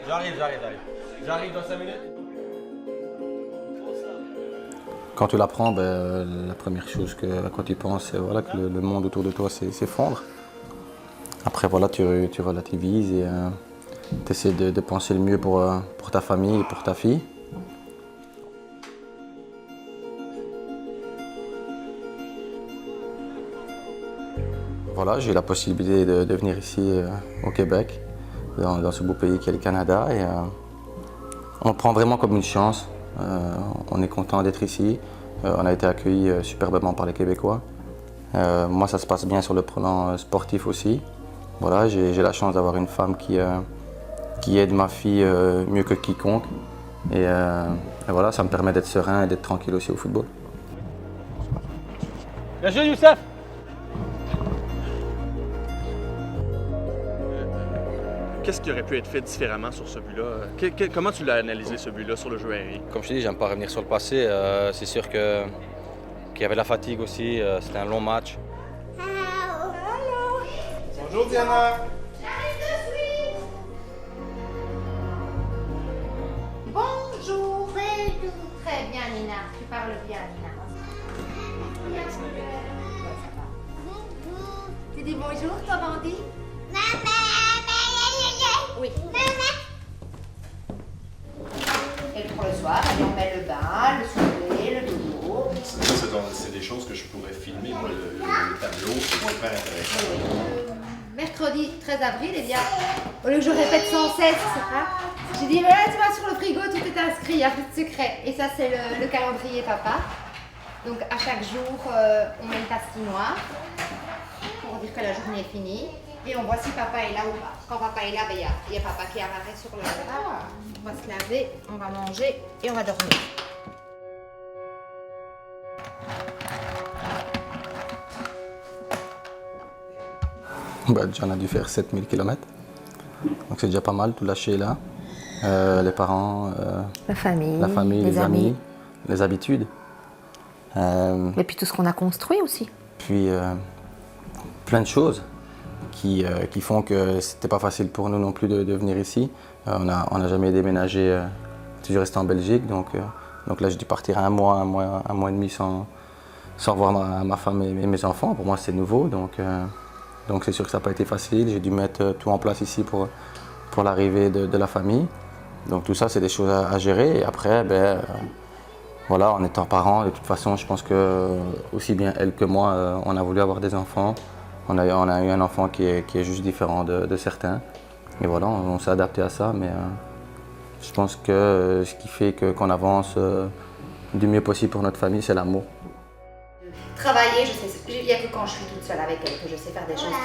J'arrive. J'arrive dans 5 minutes. Quand tu l'apprends, la première chose à quoi tu penses, c'est voilà, que le monde autour de toi s'effondre. Après, voilà, tu relativises et tu essaies de penser le mieux pour ta famille et pour ta fille. Voilà, j'ai eu la possibilité de venir ici au Québec, dans ce beau pays qu'est le Canada. Et, on le prend vraiment comme une chance. On est content d'être ici. On a été accueillis superbement par les Québécois. Moi, ça se passe bien sur le plan sportif aussi. Voilà, j'ai la chance d'avoir une femme qui aide ma fille mieux que quiconque. Et voilà, ça me permet d'être serein et d'être tranquille aussi au football. Bien joué, Youssef! Qu'est-ce qui aurait pu être fait différemment sur ce but-là? Comment tu l'as analysé, ce but-là, sur le jeu aérien? Comme je te dis, j'aime pas revenir sur le passé. C'est sûr qu'il y avait la fatigue aussi. C'était un long match. Bonjour, Diana! J'arrive de suite. Bonjour. Très bien, Nina. Tu parles bien, Nina. Tu dis bonjour, toi, Bandit? Oui. Et pour le soir, allez, on met le bain, le souper, le dodo. C'est des choses que je pourrais filmer, moi, le tableau, c'est super intéressant. Mercredi 13 avril, eh bien, au lieu que je répète sans cesse, j'ai dit, mais là, tu vas sur le frigo, tout est inscrit, il n'y a plus de secret. Et ça, c'est le calendrier papa. Donc, à chaque jour, on met une tasse noire pour dire que la journée est finie. Et on voit si papa est là ou pas. Quand papa est là, il y a papa qui apparaît sur le repas. On va se laver, on va manger et on va dormir. John a dû faire 7000 km. Donc c'est déjà pas mal, tout lâcher là. Les parents, La famille, les amis, les habitudes. Et puis tout ce qu'on a construit aussi. Puis plein de choses qui font que c'était pas facile pour nous non plus de venir ici. On n'a jamais déménagé, toujours resté en Belgique. Donc là, j'ai dû partir un mois et demi sans voir ma femme et mes enfants. Pour moi, c'est nouveau. Donc c'est sûr que ça n'a pas été facile. J'ai dû mettre tout en place ici pour l'arrivée de la famille. Donc tout ça, c'est des choses à gérer. Et après, voilà, en étant parents, de toute façon, je pense que aussi bien elle que moi, on a voulu avoir des enfants. On a eu un enfant qui est juste différent de certains. Et voilà, on s'est adapté à ça. Mais je pense que ce qui fait qu'on avance du mieux possible pour notre famille, c'est l'amour. Travailler, il n'y a que quand je suis toute seule avec elle que je sais faire des choses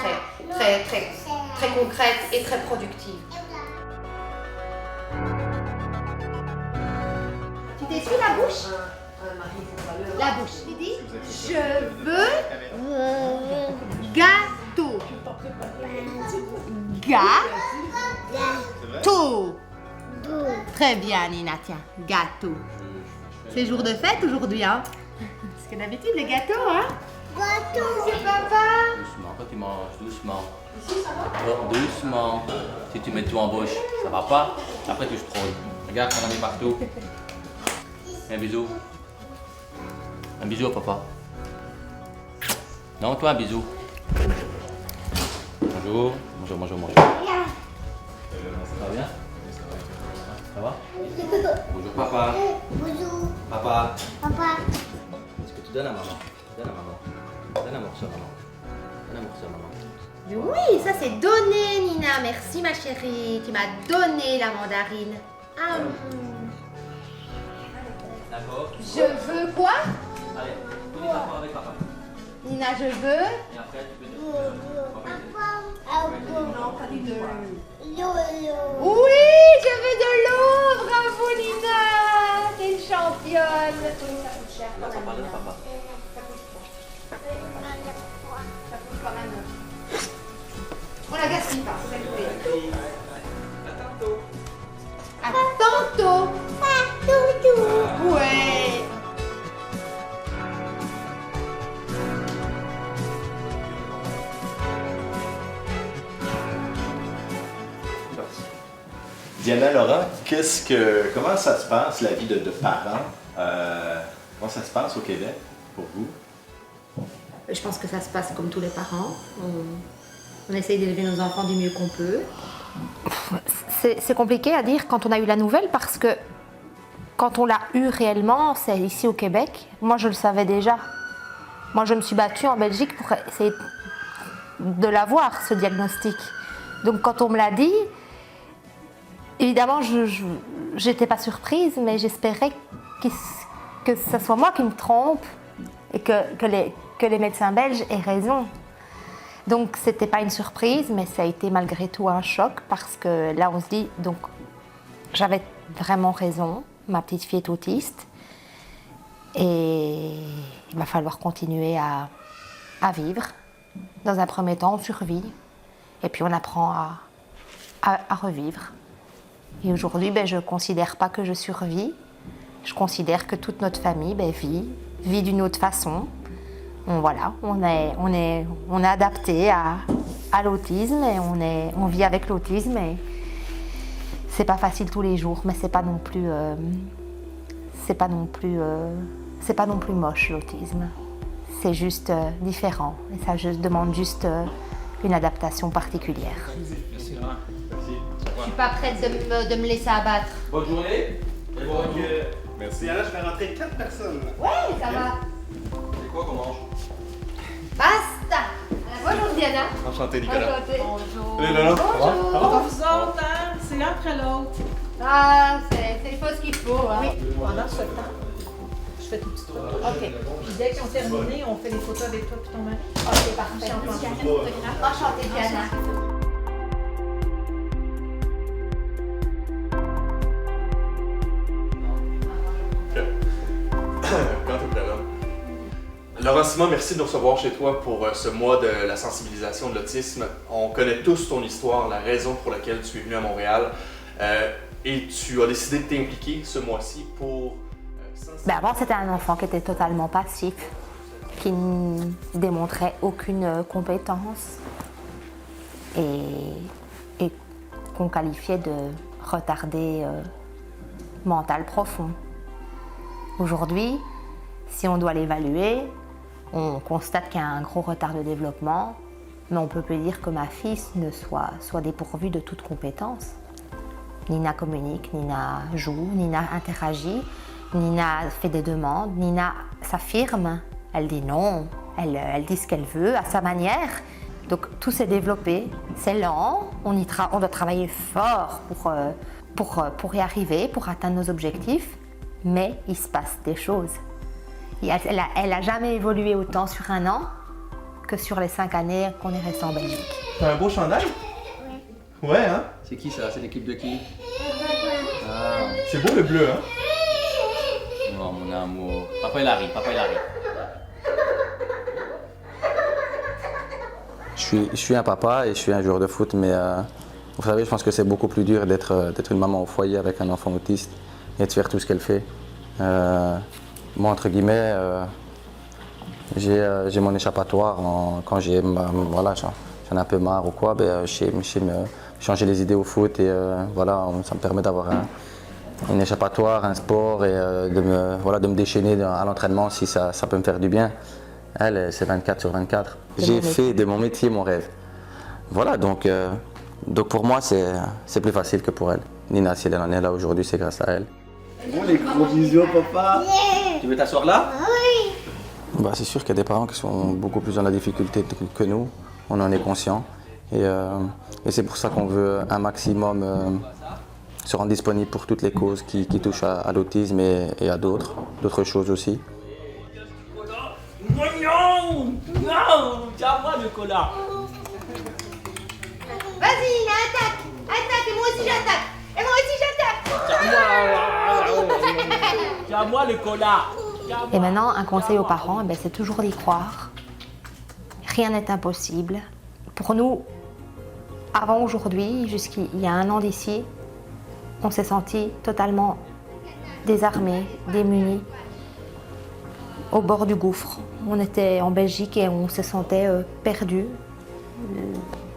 très concrètes et très productives. Tu t'essuies la bouche? La bouche. Tu dis, je veux gâteau. Gâteau. Très bien, Nina, tiens, gâteau. C'est jour de fête aujourd'hui, hein? Parce que d'habitude, les gâteaux, hein? Gâteau, c'est papa. Doucement, quand tu manges, doucement. Ici, ça va? Oh, doucement. Si tu mets tout en bouche, ça va pas. Après, tu frôles. Regarde, on en met partout. Un bisou. Un bisou au papa. Non, toi, un bisou. Bonjour. Bonjour. Ça va bien? Ça va? Bonjour, papa. Bonjour. Papa. Papa. Est-ce que tu donnes à maman? Donne à maman. Donne un morceau à maman. Donne un morceau à maman. Oui, ça c'est donné, Nina. Merci, ma chérie. Tu m'as donné la mandarine. D'accord. Je veux quoi? Allez, tous les enfants avec papa. Nina, je veux. Et après, tu peux dire. Non, pas du tout. Lolo. Oui, je veux de l'eau. Bravo, Nina. T'es une championne. Ça coûte cher. Là, ça parle de papa. Ça coûte quand même. On la gaspille pas, c'est ça que je voulais. À tantôt. Ouais. Diana, Laurent, comment ça se passe, la vie de parents? Comment ça se passe au Québec pour vous? Je pense que ça se passe comme tous les parents. On essaye d'élever nos enfants du mieux qu'on peut. C'est compliqué à dire quand on a eu la nouvelle parce que quand on l'a eu réellement, c'est ici au Québec. Moi, je le savais déjà. Moi, je me suis battue en Belgique pour essayer de l'avoir, ce diagnostic. Donc, quand on me l'a dit, évidemment, je n'étais pas surprise, mais j'espérais que ce soit moi qui me trompe et que les médecins belges aient raison. Donc, ce n'était pas une surprise, mais ça a été malgré tout un choc parce que là, on se dit, donc, j'avais vraiment raison. Ma petite fille est autiste et il va falloir continuer à vivre. Dans un premier temps, on survit et puis on apprend à revivre. Et aujourd'hui, je ne considère pas que je survis. Je considère que toute notre famille vit d'une autre façon. On est adapté à l'autisme et on vit avec l'autisme. Et c'est pas facile tous les jours, mais c'est pas non plus moche l'autisme. C'est juste différent et ça demande juste une adaptation particulière. Merci, Laurent. Je suis pas prête de me laisser abattre. Bonne journée. Et bon. Merci. Diana, je fais rentrer 4 personnes. Oui, ça va. C'est quoi qu'on mange? Basta. Bonjour Diana. Enchanté, Nicolas. Enchantée. Bonjour. Salut, Laurent. Bonjour. Vous autres, hein? C'est l'un après l'autre. Ah, il faut ce qu'il faut. Hein. Oui. Pendant ce temps, je fais tout petit truc. OK. Puis dès qu'ils ont terminé, on fait les photos avec toi et ton mari. Ok, parfait. Enchantée Diana. Quand t'es prêt, là. Laurent Simon, merci de nous recevoir chez toi pour ce mois de la sensibilisation de l'autisme. On connaît tous ton histoire, la raison pour laquelle tu es venu à Montréal. Et tu as décidé de t'impliquer ce mois-ci pour... Avant, c'était un enfant qui était totalement passif, qui ne démontrait aucune compétence et qu'on qualifiait de retardé mental profond. Aujourd'hui, si on doit l'évaluer, on constate qu'il y a un gros retard de développement, mais on peut plus dire que ma fille soit dépourvue de toute compétence. Nina communique, Nina joue, Nina interagit, Nina fait des demandes, Nina s'affirme, elle dit non, elle dit ce qu'elle veut à sa manière. Donc tout s'est développé, c'est lent, on doit travailler fort pour y arriver, pour atteindre nos objectifs, mais il se passe des choses. Elle a jamais évolué autant sur un an que sur les 5 années qu'on est resté en Belgique. T'as un beau chandail? Oui. Ouais, hein? C'est qui ça? C'est l'équipe de qui? C'est beau le bleu, hein? Oh mon amour. Papa il arrive. Je suis un papa et je suis un joueur de foot, mais vous savez, je pense que c'est beaucoup plus dur d'être une maman au foyer avec un enfant autiste et de faire tout ce qu'elle fait. Moi, entre guillemets, j'ai mon échappatoire quand j'en ai un peu marre ou quoi, je sais me changer les idées au foot et ça me permet d'avoir un échappatoire, un sport et de me déchaîner à l'entraînement si ça peut me faire du bien. Elle, c'est 24 sur 24. J'ai fait de mon métier mon rêve. Voilà, donc pour moi, c'est plus facile que pour elle. Nina, si elle en est là aujourd'hui, c'est grâce à elle. Bon, les gros bisous, papa. Tu veux t'asseoir là? C'est sûr qu'il y a des parents qui sont beaucoup plus dans la difficulté que nous. On en est conscient. Et c'est pour ça qu'on veut un maximum se rendre disponible pour toutes les causes qui touchent à l'autisme et à d'autres choses aussi. Non, c'est à moi le cola. Vas-y, attaque, et moi aussi j'attaque. C'est à moi le cola. Et maintenant, un conseil aux parents, c'est toujours d'y croire. Rien n'est impossible. Pour nous, avant aujourd'hui, jusqu'il y a un an d'ici, on s'est sentis totalement désarmés, démunis, au bord du gouffre. On était en Belgique et on se sentait perdus,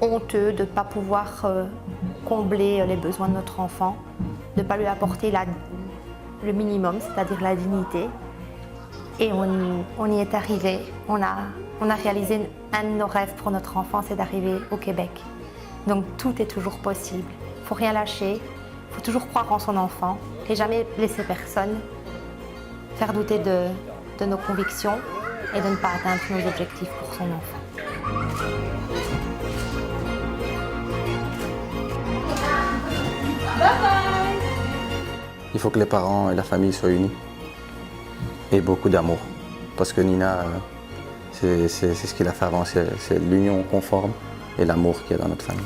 honteux de ne pas pouvoir combler les besoins de notre enfant, de ne pas lui apporter le minimum, c'est-à-dire la dignité. Et on y est arrivé. On a réalisé un de nos rêves pour notre enfant, c'est d'arriver au Québec. Donc tout est toujours possible. Il ne faut rien lâcher, il faut toujours croire en son enfant et jamais laisser personne faire douter de nos convictions et de ne pas atteindre nos objectifs pour son enfant. Il faut que les parents et la famille soient unis et beaucoup d'amour. Parce que Nina, c'est ce qui l'a fait avancer, c'est l'union conforme et l'amour qu'il y a dans notre famille.